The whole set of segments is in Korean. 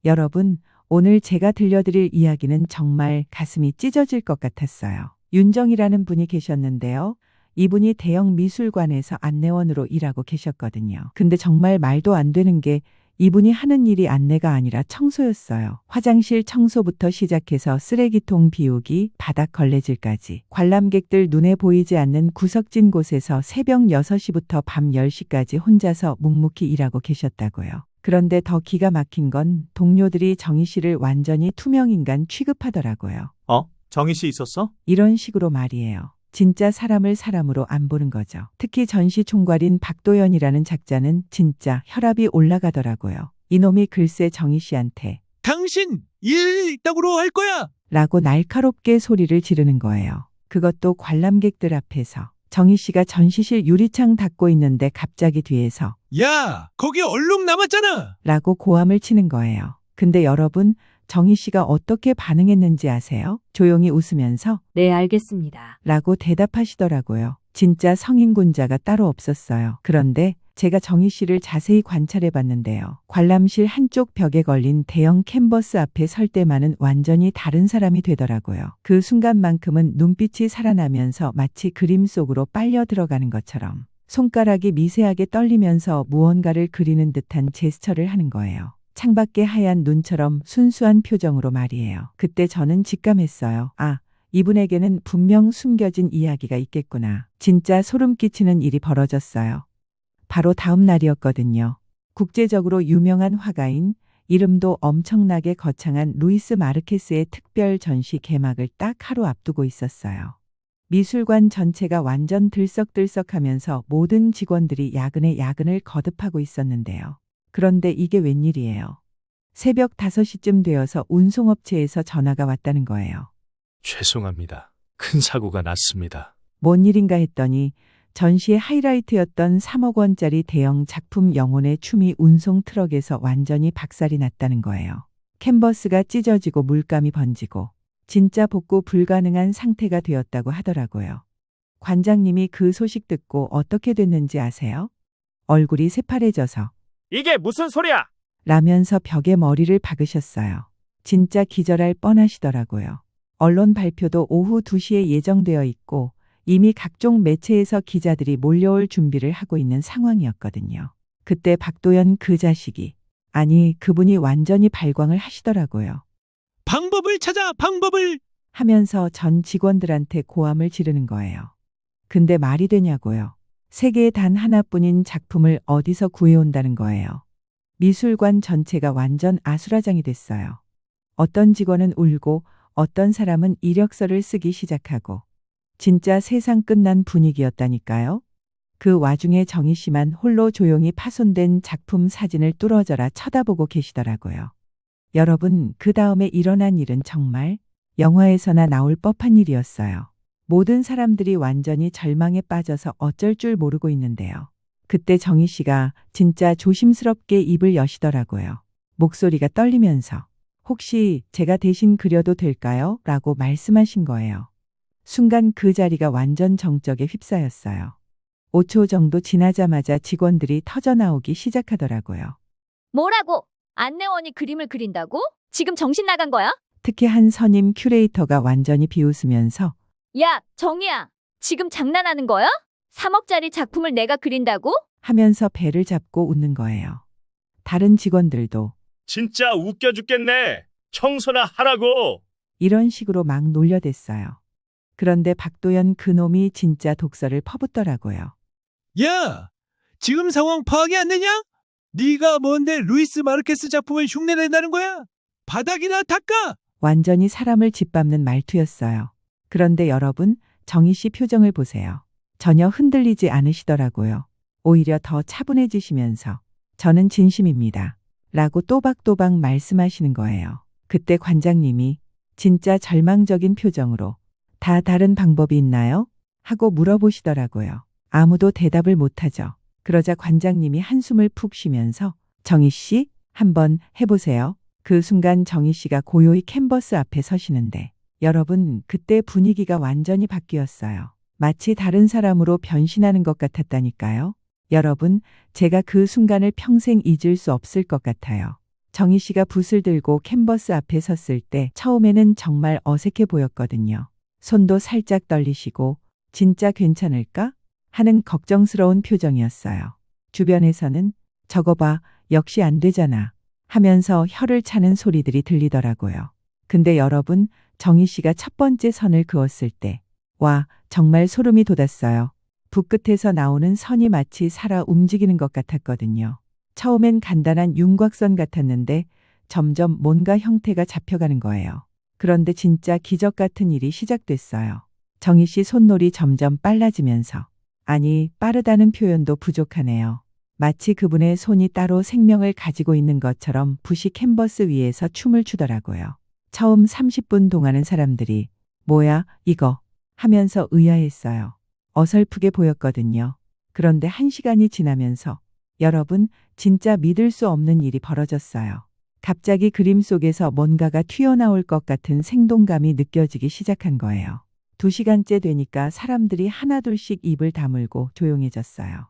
여러분, 오늘 제가 들려드릴 이야기는 정말 가슴이 찢어질 것 같았어요. 윤정이라는 분이 계셨는데요. 이분이 대형 미술관에서 안내원으로 일하고 계셨거든요. 근데 정말 말도 안 되는 게 이분이 하는 일이 안내가 아니라 청소였어요. 화장실 청소부터 시작해서 쓰레기통 비우기, 바닥 걸레질까지. 관람객들 눈에 보이지 않는 구석진 곳에서 새벽 6시부터 밤 10시까지 혼자서 묵묵히 일하고 계셨다고요. 그런데 더 기가 막힌 건 동료들이 정희 씨를 완전히 투명인간 취급하더라고요. 정희 씨 있었어? 이런 식으로 말이에요. 진짜 사람을 사람으로 안 보는 거죠. 특히 전시 총괄인 박도연이라는 작자는 진짜 혈압이 올라가더라고요. 이놈이 글쎄 정희 씨한테 당신 일 이따구로 할 거야. 라고 날카롭게 소리를 지르는 거예요. 그것도 관람객들 앞에서. 정희 씨가 전시실 유리창 닫고 있는데 갑자기 뒤에서 야, 거기 얼룩 남았잖아. 라고 고함을 치는 거예요. 근데 여러분, 정희 씨가 어떻게 반응했는지 아세요? 조용히 웃으면서 네, 알겠습니다. 라고 대답하시더라고요. 진짜 성인군자가 따로 없었어요. 그런데 제가 정희 씨를 자세히 관찰해 봤는데요. 관람실 한쪽 벽에 걸린 대형 캔버스 앞에 설 때만은 완전히 다른 사람이 되더라고요. 그 순간만큼은 눈빛이 살아나면서 마치 그림 속으로 빨려 들어가는 것처럼 손가락이 미세하게 떨리면서 무언가를 그리는 듯한 제스처를 하는 거예요. 창밖의 하얀 눈처럼 순수한 표정으로 말이에요. 그때 저는 직감했어요. 아, 이분에게는 분명 숨겨진 이야기가 있겠구나. 진짜 소름 끼치는 일이 벌어졌어요. 바로 다음 날이었거든요. 국제적으로 유명한 화가인, 이름도 엄청나게 거창한 루이스 마르케스의 특별 전시 개막을 딱 하루 앞두고 있었어요. 미술관 전체가 완전 들썩들썩하면서 모든 직원들이 야근에 야근을 거듭하고 있었는데요. 그런데 이게 웬일이에요. 새벽 5시쯤 되어서 운송업체에서 전화가 왔다는 거예요. 죄송합니다. 큰 사고가 났습니다. 뭔 일인가 했더니 전시의 하이라이트였던 3억 원짜리 대형 작품 영혼의 춤이 운송 트럭에서 완전히 박살이 났다는 거예요. 캔버스가 찢어지고 물감이 번지고 진짜 복구 불가능한 상태가 되었다고 하더라고요. 관장님이 그 소식 듣고 어떻게 됐는지 아세요? 얼굴이 새파래져서 이게 무슨 소리야? 라면서 벽에 머리를 박으셨어요. 진짜 기절할 뻔하시더라고요. 언론 발표도 오후 2시에 예정되어 있고 이미 각종 매체에서 기자들이 몰려올 준비를 하고 있는 상황이었거든요. 그때 박도연 그 자식이, 아니 그분이 완전히 발광을 하시더라고요. 방법을 찾아, 방법을. 하면서 전 직원들한테 고함을 지르는 거예요. 근데 말이 되냐고요. 세계에 단 하나뿐인 작품을 어디서 구해온다는 거예요. 미술관 전체가 완전 아수라장이 됐어요. 어떤 직원은 울고 어떤 사람은 이력서를 쓰기 시작하고 진짜 세상 끝난 분위기였다니까요. 그 와중에 정희 씨만 홀로 조용히 파손된 작품 사진을 뚫어져라 쳐다보고 계시더라고요. 여러분, 그 다음에 일어난 일은 정말 영화에서나 나올 법한 일이었어요. 모든 사람들이 완전히 절망에 빠져서 어쩔 줄 모르고 있는데요. 그때 정희 씨가 진짜 조심스럽게 입을 여시더라고요. 목소리가 떨리면서 혹시 제가 대신 그려도 될까요? 라고 말씀하신 거예요. 순간 그 자리가 완전 정적에 휩싸였어요. 5초 정도 지나자마자 직원들이 터져나오기 시작하더라고요. 뭐라고? 안내원이 그림을 그린다고? 지금 정신 나간 거야? 특히 한 선임 큐레이터가 완전히 비웃으면서 야, 정희야. 지금 장난하는 거야? 3억짜리 작품을 내가 그린다고? 하면서 배를 잡고 웃는 거예요. 다른 직원들도 진짜 웃겨 죽겠네. 청소나 하라고. 이런 식으로 막 놀려댔어요. 그런데 박도연 그놈이 진짜 독설을 퍼붓더라고요. 야, 지금 상황 파악이 안 되냐? 네가 뭔데 루이스 마르케스 작품을 흉내낸다는 거야? 바닥이나 닦아. 완전히 사람을 짓밟는 말투였어요. 그런데 여러분, 정희 씨 표정을 보세요. 전혀 흔들리지 않으시더라고요. 오히려 더 차분해지시면서 저는 진심입니다. 라고 또박또박 말씀하시는 거예요. 그때 관장님이 진짜 절망적인 표정으로 다 다른 방법이 있나요? 하고 물어보시더라고요. 아무도 대답을 못하죠. 그러자 관장님이 한숨을 푹 쉬면서 정희 씨, 한번 해보세요. 그 순간 정희 씨가 고요히 캔버스 앞에 서시는데 여러분, 그때 분위기가 완전히 바뀌었어요. 마치 다른 사람으로 변신하는 것 같았다니까요. 여러분, 제가 그 순간을 평생 잊을 수 없을 것 같아요. 정희 씨가 붓을 들고 캔버스 앞에 섰을 때 처음에는 정말 어색해 보였거든요. 손도 살짝 떨리시고 진짜 괜찮을까? 하는 걱정스러운 표정이었어요. 주변에서는 저거 봐, 역시 안 되잖아 하면서 혀를 차는 소리들이 들리더라고요. 근데 여러분, 정희 씨가 첫 번째 선을 그었을 때, 와, 정말 소름이 돋았어요. 붓 끝에서 나오는 선이 마치 살아 움직이는 것 같았거든요. 처음엔 간단한 윤곽선 같았는데 점점 뭔가 형태가 잡혀가는 거예요. 그런데 진짜 기적 같은 일이 시작됐어요. 정희 씨 손놀이 점점 빨라지면서, 아니, 빠르다는 표현도 부족하네요. 마치 그분의 손이 따로 생명을 가지고 있는 것처럼 붓이 캔버스 위에서 춤을 추더라고요. 처음 30분 동안은 사람들이 뭐야 이거 하면서 의아했어요. 어설프게 보였거든요. 그런데 1시간이 지나면서 여러분, 진짜 믿을 수 없는 일이 벌어졌어요. 갑자기 그림 속에서 뭔가가 튀어나올 것 같은 생동감이 느껴지기 시작한 거예요. 2시간째 되니까 사람들이 하나둘씩 입을 다물고 조용해졌어요.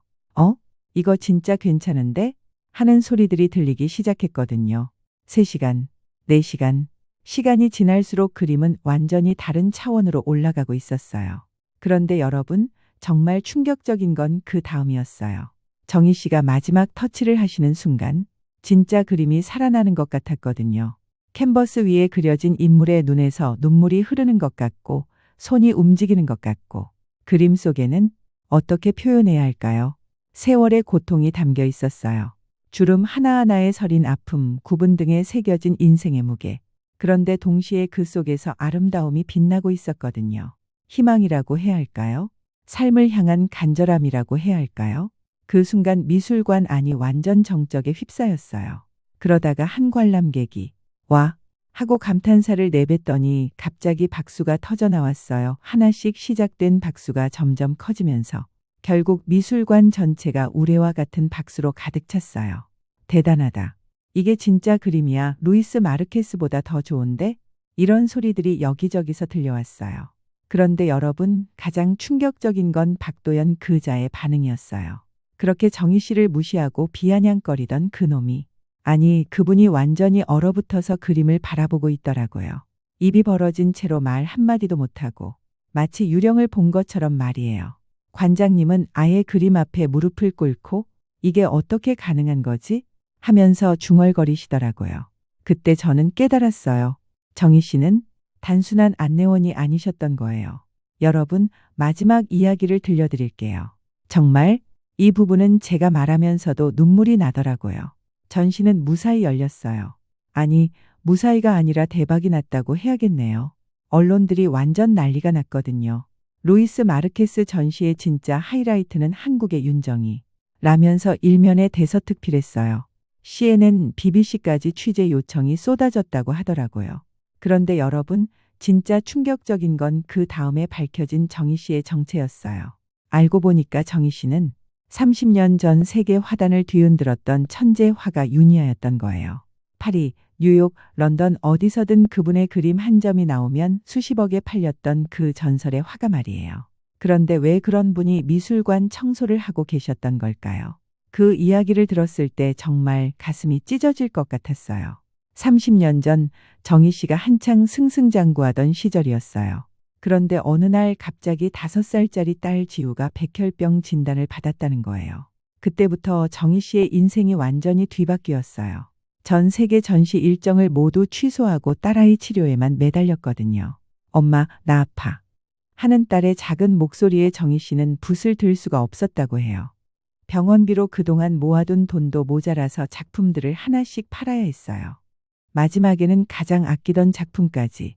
이거 진짜 괜찮은데? 하는 소리들이 들리기 시작했거든요. 3시간, 4시간, 시간이 지날수록 그림은 완전히 다른 차원으로 올라가고 있었어요. 그런데 여러분, 정말 충격적인 건 그 다음이었어요. 정희 씨가 마지막 터치를 하시는 순간 진짜 그림이 살아나는 것 같았거든요. 캔버스 위에 그려진 인물의 눈에서 눈물이 흐르는 것 같고 손이 움직이는 것 같고 그림 속에는 어떻게 표현해야 할까요? 세월의 고통이 담겨 있었어요. 주름 하나하나에 서린 아픔, 구분 등에 새겨진 인생의 무게. 그런데 동시에 그 속에서 아름다움이 빛나고 있었거든요. 희망이라고 해야 할까요? 삶을 향한 간절함이라고 해야 할까요? 그 순간 미술관 안이 완전 정적에 휩싸였어요. 그러다가 한 관람객이 와 하고 감탄사를 내뱉더니 갑자기 박수가 터져 나왔어요. 하나씩 시작된 박수가 점점 커지면서 결국 미술관 전체가 우레와 같은 박수로 가득 찼어요. 대단하다. 이게 진짜 그림이야. 루이스 마르케스보다 더 좋은데? 이런 소리들이 여기저기서 들려왔어요. 그런데 여러분, 가장 충격적인 건 박도연 그자의 반응이었어요. 그렇게 정희 씨를 무시하고 비아냥거리던 그놈이, 아니, 그분이 완전히 얼어붙어서 그림을 바라보고 있더라고요. 입이 벌어진 채로 말 한마디도 못하고 마치 유령을 본 것처럼 말이에요. 관장님은 아예 그림 앞에 무릎을 꿇고 이게 어떻게 가능한 거지? 하면서 중얼거리시더라고요. 그때 저는 깨달았어요. 정희 씨는 단순한 안내원이 아니셨던 거예요. 여러분, 마지막 이야기를 들려드릴게요. 정말 이 부분은 제가 말하면서도 눈물이 나더라고요. 전시는 무사히 열렸어요. 아니, 무사히가 아니라 대박이 났다고 해야겠네요. 언론들이 완전 난리가 났거든요. 루이스 마르케스 전시의 진짜 하이라이트는 한국의 윤정이 라면서 일면에 대서특필했어요. CNN, BBC까지 취재 요청이 쏟아졌다고 하더라고요. 그런데 여러분, 진짜 충격적인 건 그 다음에 밝혀진 정희 씨의 정체였어요. 알고 보니까 정희 씨는 30년 전 세계 화단을 뒤흔들었던 천재 화가 윤희아였던 거예요. 파리, 뉴욕, 런던 어디서든 그분의 그림 한 점이 나오면 수십억에 팔렸던 그 전설의 화가 말이에요. 그런데 왜 그런 분이 미술관 청소를 하고 계셨던 걸까요? 그 이야기를 들었을 때 정말 가슴이 찢어질 것 같았어요. 30년 전 정희 씨가 한창 승승장구하던 시절이었어요. 그런데 어느 날 갑자기 5살짜리 딸 지우가 백혈병 진단을 받았다는 거예요. 그때부터 정희 씨의 인생이 완전히 뒤바뀌었어요. 전 세계 전시 일정을 모두 취소하고 딸아이 치료에만 매달렸거든요. 엄마, 나 아파. 하는 딸의 작은 목소리에 정희 씨는 붓을 들 수가 없었다고 해요. 병원비로 그동안 모아둔 돈도 모자라서 작품들을 하나씩 팔아야 했어요. 마지막에는 가장 아끼던 작품까지.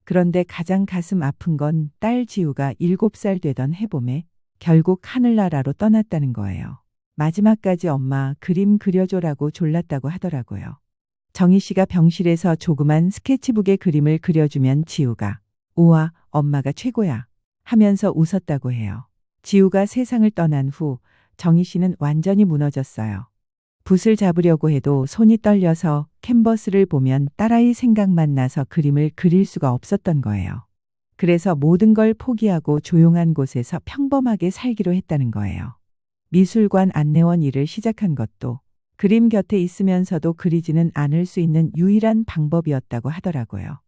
그런데 가장 가슴 아픈 건 딸 지우가 7살 되던 해봄에 결국 하늘나라로 떠났다는 거예요. 마지막까지 엄마 그림 그려줘라고 졸랐다고 하더라고요. 정희 씨가 병실에서 조그만 스케치북에 그림을 그려주면 지우가 우와, 엄마가 최고야 하면서 웃었다고 해요. 지우가 세상을 떠난 후 정희 씨는 완전히 무너졌어요. 붓을 잡으려고 해도 손이 떨려서 캔버스를 보면 딸아이 생각만 나서 그림을 그릴 수가 없었던 거예요. 그래서 모든 걸 포기하고 조용한 곳에서 평범하게 살기로 했다는 거예요. 미술관 안내원 일을 시작한 것도 그림 곁에 있으면서도 그리지는 않을 수 있는 유일한 방법이었다고 하더라고요.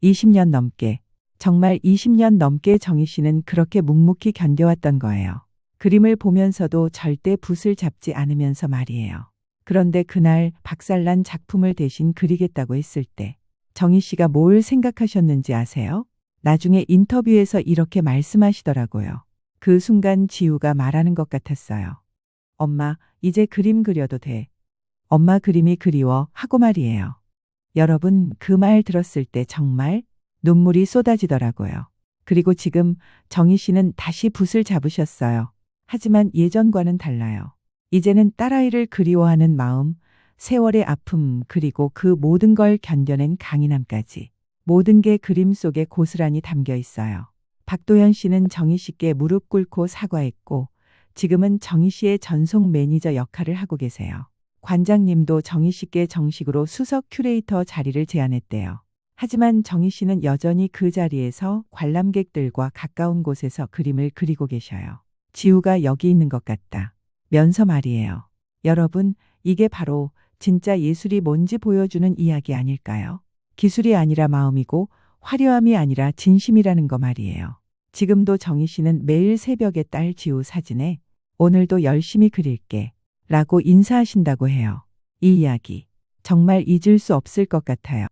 20년 넘게, 정말 20년 넘게 정희 씨는 그렇게 묵묵히 견뎌왔던 거예요. 그림을 보면서도 절대 붓을 잡지 않으면서 말이에요. 그런데 그날 박살난 작품을 대신 그리겠다고 했을 때 정희 씨가 뭘 생각하셨는지 아세요? 나중에 인터뷰에서 이렇게 말씀하시더라고요. 그 순간 지우가 말하는 것 같았어요. 엄마, 이제 그림 그려도 돼. 엄마 그림이 그리워 하고 말이에요. 여러분, 그 말 들었을 때 정말 눈물이 쏟아지더라고요. 그리고 지금 정희 씨는 다시 붓을 잡으셨어요. 하지만 예전과는 달라요. 이제는 딸아이를 그리워하는 마음, 세월의 아픔, 그리고 그 모든 걸 견뎌낸 강인함까지 모든 게 그림 속에 고스란히 담겨 있어요. 박도현 씨는 정희 씨께 무릎 꿇고 사과했고 지금은 정희 씨의 전속 매니저 역할을 하고 계세요. 관장님도 정희 씨께 정식으로 수석 큐레이터 자리를 제안했대요. 하지만 정희 씨는 여전히 그 자리에서 관람객들과 가까운 곳에서 그림을 그리고 계셔요. 지우가 여기 있는 것 같다. 면서 말이에요. 여러분, 이게 바로 진짜 예술이 뭔지 보여주는 이야기 아닐까요? 기술이 아니라 마음이고 화려함이 아니라 진심이라는 거 말이에요. 지금도 정희 씨는 매일 새벽에 딸 지우 사진에 오늘도 열심히 그릴게 라고 인사하신다고 해요. 이 이야기 정말 잊을 수 없을 것 같아요.